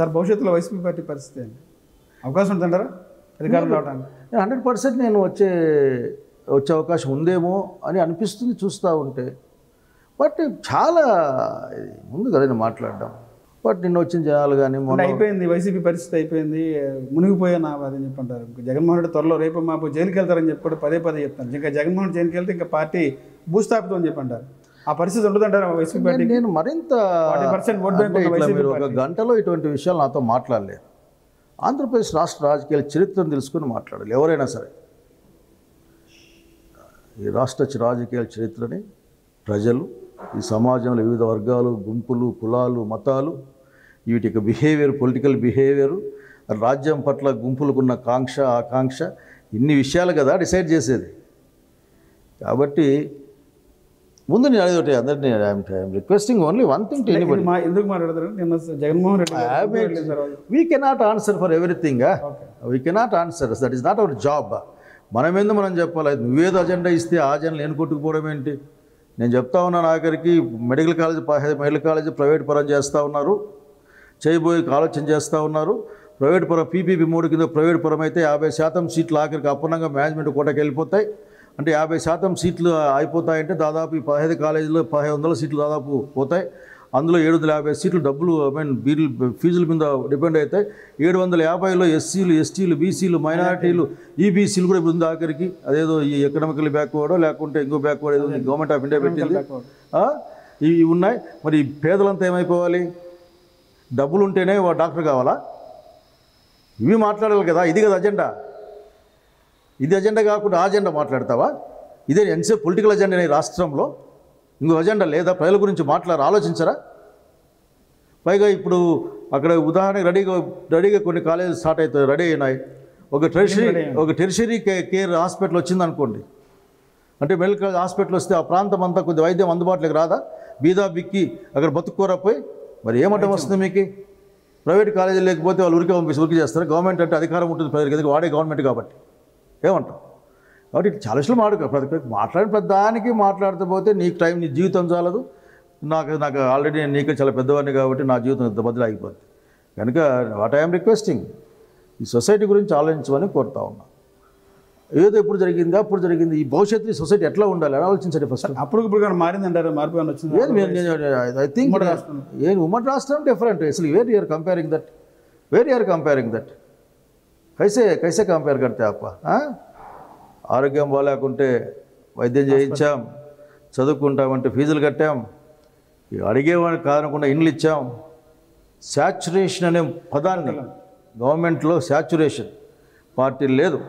Sir భవిష్యత్తులో YCP party పరిస్థితి ఏంటి? అవకాశం ఉంటుంటారా అధికారం రావడానికి? 100% నేను వచ్చే అవకాశం ఉందేమో అని అనిపిస్తుంది చూస్తూ ఉంటే. బట్ చాలా ముందు కదా నేను మాట్లాడడం. బట్ నిన్న వచ్చిన జనాలు కానీ మొన్న అయిపోయింది, వైసీపీ పరిస్థితి అయిపోయింది, మునిగిపోయానా అని చెప్పంటారు. జగన్మోహన్ రెడ్డి త్వరలో రేపు మాపు జైలుకి వెళ్తారని చెప్పి పదే చెప్తాను. ఇంకా జగన్మోహన్ జైలుకి వెళ్తే ఇంకా పార్టీ భూస్థాపితం అని చెప్పంటారు. ఆ పరిస్థితి ఉండదంటారా వైసీపీ పార్టీ? నేను మరింత 40% ఓట్ బ్యాంక్ మీరు ఒక గంటలో ఇటువంటి విషయాలు నాతో మాట్లాడలేరు. ఆంధ్రప్రదేశ్ రాష్ట్ర రాజకీయాల చరిత్రను తెలుసుకుని మాట్లాడాలి ఎవరైనా సరే. ఈ రాష్ట్ర రాజకీయాల చరిత్రని ప్రజలు, ఈ సమాజంలో వివిధ వర్గాలు, గుంపులు, కులాలు, మతాలు, వీటి యొక్క బిహేవియర్, పొలిటికల్ బిహేవియర్, రాజ్యం పట్ల గుంపులకున్న కాంక్ష, ఆకాంక్ష, ఇన్ని విషయాలు కదా డిసైడ్ చేసేది. కాబట్టి ముందు నేను అడిగి అందరినీ I'm requesting only one thing to anybody. ఎందుకు మాట్లాడతారు? నిన్న Jaganmohan Reddy we cannot answer for everything. We cannot answer, that is not our job. మనమేందో మనం చెప్పాలి. నువ్వేదో అజెండా ఇస్తే ఆ అజెండా నేను కొట్టుకుపోవడం ఏంటి? నేను చెప్తా ఉన్నాను, ఆఖరికి మెడికల్ కాలేజ్ ప్రైవేట్ పరం చేస్తూ ఉన్నారు, చేయబోయే ఆలోచన చేస్తూ ఉన్నారు. ప్రైవేట్ పరం పీపీపీ 3 కింద ప్రైవేట్ పరం అయితే 50% సీట్లు ఆఖరికి అప్పనంగా మేనేజ్మెంట్ కోటకి వెళ్ళిపోతాయి. అంటే 50% సీట్లు అయిపోతాయంటే దాదాపు ఈ 15 కాలేజీలో 1500 సీట్లు దాదాపు పోతాయి. అందులో 750 సీట్లు డబ్బులు ఫీజుల మీద డిపెండ్ అవుతాయి. 750లో ఎస్సీలు, ఎస్టీలు, బీసీలు, మైనారిటీలు, ఈబీసీలు కూడా ఇప్పుడు ఉంది ఆఖరికి. అదేదో ఈ ఎకనామికల్ బ్యాక్వర్డో లేకుంటే ఇంకో బ్యాక్వర్డ్ ఏదో గవర్నమెంట్ ఆఫ్ ఇండియా పెట్టింది. ఇవి ఉన్నాయి. మరి పేదలంతా ఏమైపోవాలి? డబ్బులు ఉంటేనే డాక్టర్ కావాలా? ఇవి మాట్లాడాలి కదా. ఇది కదా అజెండా. ఇది అజెండా కాకుండా ఆ అజెండా మాట్లాడతావా? ఇదే ఎంతసేపు పొలిటికల్ అజెండా ఈ రాష్ట్రంలో? ఇంకో అజెండా లేదా? ప్రజల గురించి ఆలోచించరా? పైగా ఇప్పుడు అక్కడ ఉదాహరణకు రెడీగా కొన్ని కాలేజీలు స్టార్ట్ అవుతాయి, రెడీ అయినాయి. ఒక టెరిషరీ కేర్ హాస్పిటల్ వచ్చిందనుకోండి, అంటే మెడికల్ హాస్పిటల్ వస్తే ఆ ప్రాంతం అంతా కొద్ది వైద్యం అందుబాటులోకి రాదా? బీదా బిక్కి అక్కడ బతుక్కోరపోయి మరి ఏమంటాం వస్తుంది మీకు? ప్రైవేట్ కాలేజీలు లేకపోతే వాళ్ళు ఉరికి చేస్తారు. గవర్నమెంట్ అంటే అధికారం ఉంటుంది ప్రజలకి, ఎందుకు వాడే గవర్నమెంట్ కాబట్టి. ఏమంటాం? కాబట్టి చాలా విషయాలు మాట్లాడిన పెద్దానికి మాట్లాడుతూ పోతే నీకు టైం, నీ జీవితం చాలదు. నాకు ఆల్రెడీ నేను నీకు చాలా పెద్దవాడిని కాబట్టి నా జీవితం ఇంత బదులు ఆగిపోతుంది. కనుక వాట్ ఐఎమ్ రిక్వెస్టింగ్, ఈ సొసైటీ గురించి ఆలోచించమని కోరుతా ఉన్నా. ఏదో ఎప్పుడు జరిగింది అప్పుడు జరిగింది. ఈ భవిష్యత్తు సొసైటీ ఎట్లా ఉండాలి అని ఆలోచించండి ఫస్ట్. అప్పుడు మారిందంటారు, మార్పు వచ్చింది. ఐ థింక్ ఉమ్మడి రాష్ట్రం డిఫరెంట్. అసలు వేర్ యూఆర్ కంపేరింగ్ దట్ కైసే కంపేర్ కడితే అప్ప. ఆరోగ్యం బాగాలేకుంటే వైద్యం చేయించాం, చదువుకుంటామంటే ఫీజులు కట్టాం, అడిగేవాడిని కాదనకుండా ఇండ్లు ఇచ్చాం. శాచ్యురేషన్ అనే పదాన్ని గవర్నమెంట్లో శాచ్యురేషన్, పార్టీలు లేదు,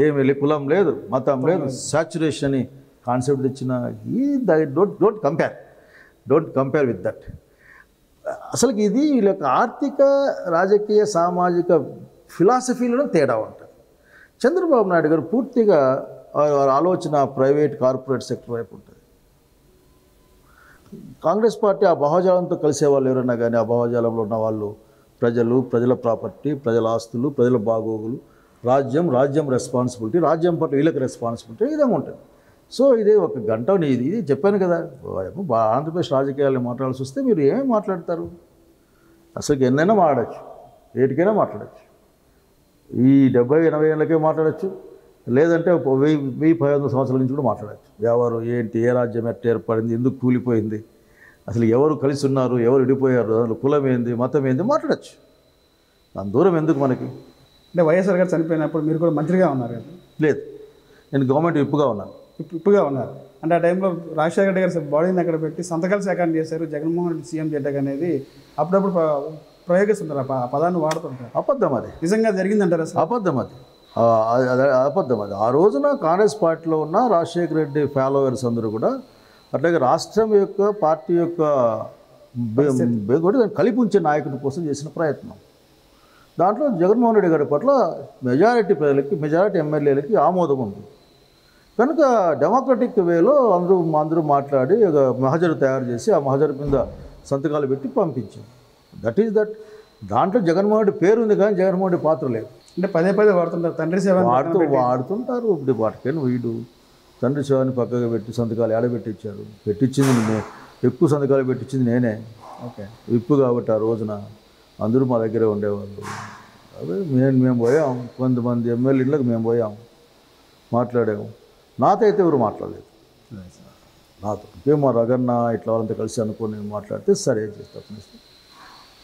ఏమి కులం లేదు, మతం లేదు, శాచ్యురేషన్ అని కాన్సెప్ట్ తెచ్చిన డోంట్ కంపేర్ విత్ దట్. అసలుకి ఇది వీళ్ళ ఆర్థిక, రాజకీయ, సామాజిక ఫిలాసఫీలో తేడా ఉంటుంది. చంద్రబాబు నాయుడు గారు పూర్తిగా ఆలోచన ప్రైవేట్ కార్పొరేట్ సెక్టర్ వైపు ఉంటుంది. కాంగ్రెస్ పార్టీ ఆ భావజాలంతో కలిసే వాళ్ళు ఎవరైనా కానీ, ఆ భావజాలంలో ఉన్న వాళ్ళు ప్రజల ప్రాపర్టీ, ప్రజల ఆస్తులు, ప్రజల బాగోగులు, రాజ్యం రెస్పాన్సిబిలిటీ, రాజ్యం పట్ల వీళ్ళకి రెస్పాన్సిబిలిటీ, ఈ విధంగా ఉంటుంది. సో ఇదే ఒక గంట ఇది చెప్పాను కదా. ఆంధ్రప్రదేశ్ రాజకీయాలను మాట్లాడాల్సి వస్తే మీరు ఏమేమి మాట్లాడతారు? అసలు ఎన్నైనా మాట్లాడచ్చు, ఏటికైనా మాట్లాడచ్చు. ఈ 70-80 ఏళ్ళకే మాట్లాడచ్చు, లేదంటే 1000-1500 సంవత్సరాల నుంచి కూడా మాట్లాడచ్చు. ఎవరు ఏంటి, ఏ రాజ్యం ఎట్లా ఏర్పడింది, ఎందుకు కూలిపోయింది, అసలు ఎవరు కలిసి ఉన్నారు, ఎవరు విడిపోయారు, అసలు కులం ఏంది, మతం ఏంది మాట్లాడచ్చు. దాని దూరం ఎందుకు మనకి? అంటే వైఎస్ఆర్ గారు చనిపోయినప్పుడు మీరు కూడా మంత్రిగా ఉన్నారు కదా? లేదు, నేను గవర్నమెంట్ విప్పుగా ఉన్నారు. అంటే ఆ టైంలో రాజశేఖర రెడ్డి గారు బాడీని అక్కడ పెట్టి సంతకాలు సేకరణ చేశారు. జగన్మోహన్ రెడ్డి సీఎం చేయటం అనేది అప్పుడప్పుడు ప్రయోగిస్తుంటారు, ఆ పదాన్ని వాడుతుంటారు. అబద్ధం అది. నిజంగా జరిగిందంటారు? అసలు అబద్ధం అది. ఆ రోజున కాంగ్రెస్ పార్టీలో ఉన్న రాజశేఖర రెడ్డి ఫాలోవర్స్ అందరూ కూడా అట్లాగే రాష్ట్రం యొక్క పార్టీ యొక్క కలిపి ఉంచే నాయకుడి కోసం చేసిన ప్రయత్నం. దాంట్లో జగన్మోహన్ రెడ్డి గారి పట్ల మెజారిటీ ఎమ్మెల్యేలకి ఆమోదం ఉంది. కనుక డెమోక్రటిక్ వేలో అందరూ మాట్లాడి ఒక మహజరు తయారు చేసి ఆ మహజరు మీద సంతకాలు పెట్టి పంపించాం. దట్ దాంట్లో జగన్మోహన్ రెడ్డి పేరు ఉంది కానీ జగన్మోహన్ రెడ్డి పాత్ర లేదు. అంటే పదే వాడుతుంటారు, తండ్రి సేవ వాడుతుంటారు. ఇప్పుడు వాటికైనా వీడు తండ్రి సేవని పక్కగా పెట్టి సంతకాలు పెట్టించింది ఎక్కువ సంతకాలు పెట్టించింది నేనే. ఓకే, విప్పు కాబట్టి ఆ రోజున అందరూ మా దగ్గరే ఉండేవాళ్ళు. అదే మేము పోయాం, కొంతమంది ఎమ్మెల్యేలకు మేము పోయాం, మాట్లాడాము. నాతో అయితే ఎవరు మాట్లాడలేదు. నాతో ఇంకే మా రగన్న ఇట్లా వాళ్ళంతా కలిసి అనుకుని మాట్లాడితే సరే చేస్తాను.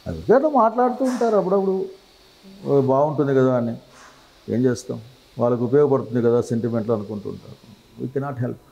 అందుకే అట్లా మాట్లాడుతూ ఉంటారు అప్పుడప్పుడు, బాగుంటుంది కదా అని. ఏం చేస్తాం, వాళ్ళకు ఉపయోగపడుతుంది కదా సెంటిమెంట్లు అనుకుంటుంటారు. We cannot help.